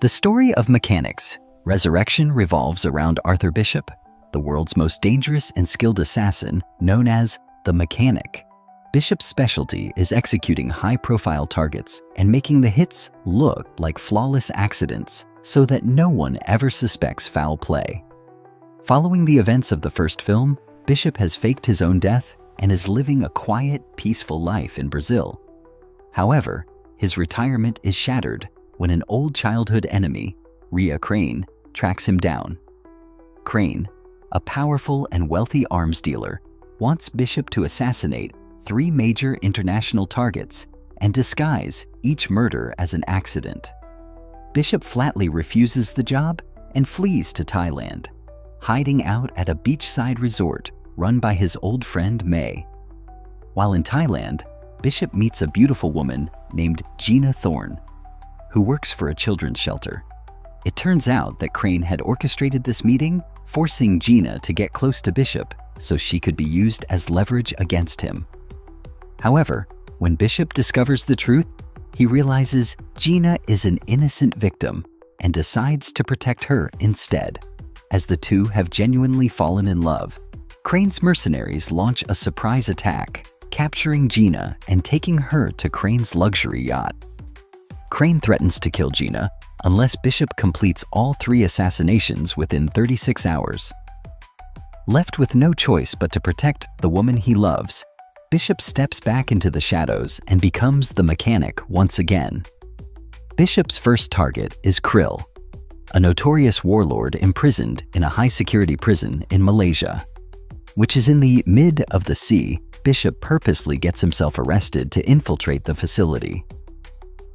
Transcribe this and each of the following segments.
The story of Mechanics, Resurrection revolves around Arthur Bishop, the world's most dangerous and skilled assassin known as the Mechanic. Bishop's specialty is executing high-profile targets and making the hits look like flawless accidents so that no one ever suspects foul play. Following the events of the first film, Bishop has faked his own death and is living a quiet, peaceful life in Brazil. However, his retirement is shattered when an old childhood enemy, Rhea Crane, tracks him down. Crane, a powerful and wealthy arms dealer, wants Bishop to assassinate 3 major international targets and disguise each murder as an accident. Bishop flatly refuses the job and flees to Thailand, hiding out at a beachside resort run by his old friend May. While in Thailand, Bishop meets a beautiful woman named Gina Thorne, who works for a children's shelter. It turns out that Crane had orchestrated this meeting, forcing Gina to get close to Bishop so she could be used as leverage against him. However, when Bishop discovers the truth, he realizes Gina is an innocent victim and decides to protect her instead. As the two have genuinely fallen in love, Crane's mercenaries launch a surprise attack, capturing Gina and taking her to Crane's luxury yacht. Crane threatens to kill Gina unless Bishop completes all 3 assassinations within 36 hours. Left with no choice but to protect the woman he loves, Bishop steps back into the shadows and becomes the Mechanic once again. Bishop's first target is Krill, a notorious warlord imprisoned in a high-security prison in Malaysia, which is in the mid of the sea. Bishop purposely gets himself arrested to infiltrate the facility.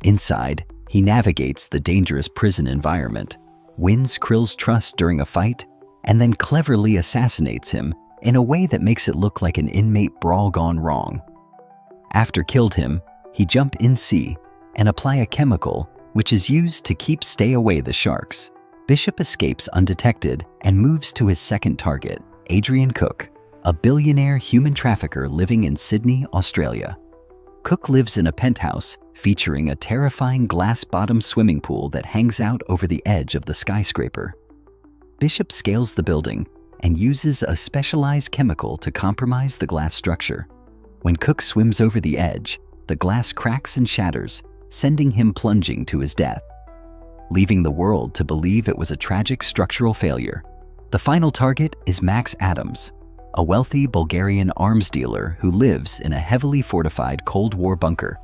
Inside, he navigates the dangerous prison environment, wins Krill's trust during a fight, and then cleverly assassinates him in a way that makes it look like an inmate brawl gone wrong. After killed him, he jump in sea and apply a chemical which is used to stay away the sharks. Bishop escapes undetected and moves to his second target, Adrian Cook, a billionaire human trafficker living in Sydney, Australia. Cook lives in a penthouse featuring a terrifying glass-bottom swimming pool that hangs out over the edge of the skyscraper. Bishop scales the building and uses a specialized chemical to compromise the glass structure. When Cook swims over the edge, the glass cracks and shatters, sending him plunging to his death, leaving the world to believe it was a tragic structural failure. The final target is Max Adams, a wealthy Bulgarian arms dealer who lives in a heavily fortified Cold War bunker.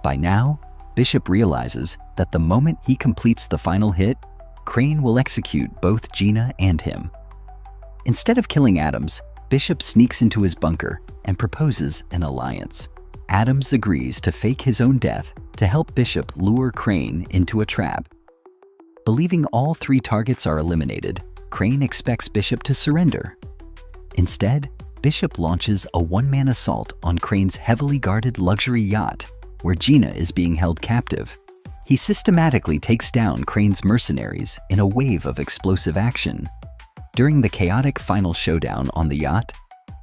By now, Bishop realizes that the moment he completes the final hit, Crane will execute both Gina and him. Instead of killing Adams, Bishop sneaks into his bunker and proposes an alliance. Adams agrees to fake his own death to help Bishop lure Crane into a trap. Believing all 3 targets are eliminated, Crane expects Bishop to surrender. Instead, Bishop launches a one-man assault on Crane's heavily guarded luxury yacht, where Gina is being held captive. He systematically takes down Crane's mercenaries in a wave of explosive action. During the chaotic final showdown on the yacht,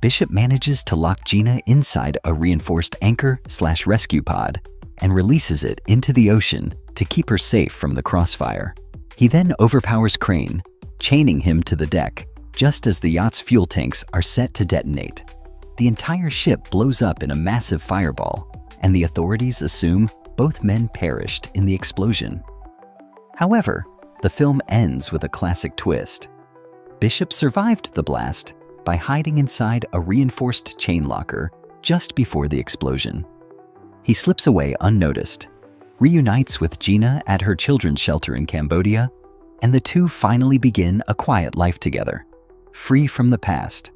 Bishop manages to lock Gina inside a reinforced anchor/rescue pod and releases it into the ocean to keep her safe from the crossfire. He then overpowers Crane, chaining him to the deck just as the yacht's fuel tanks are set to detonate. The entire ship blows up in a massive fireball, and the authorities assume both men perished in the explosion. However, the film ends with a classic twist. Bishop survived the blast by hiding inside a reinforced chain locker just before the explosion. He slips away unnoticed, reunites with Gina at her children's shelter in Cambodia, and the two finally begin a quiet life together, free from the past.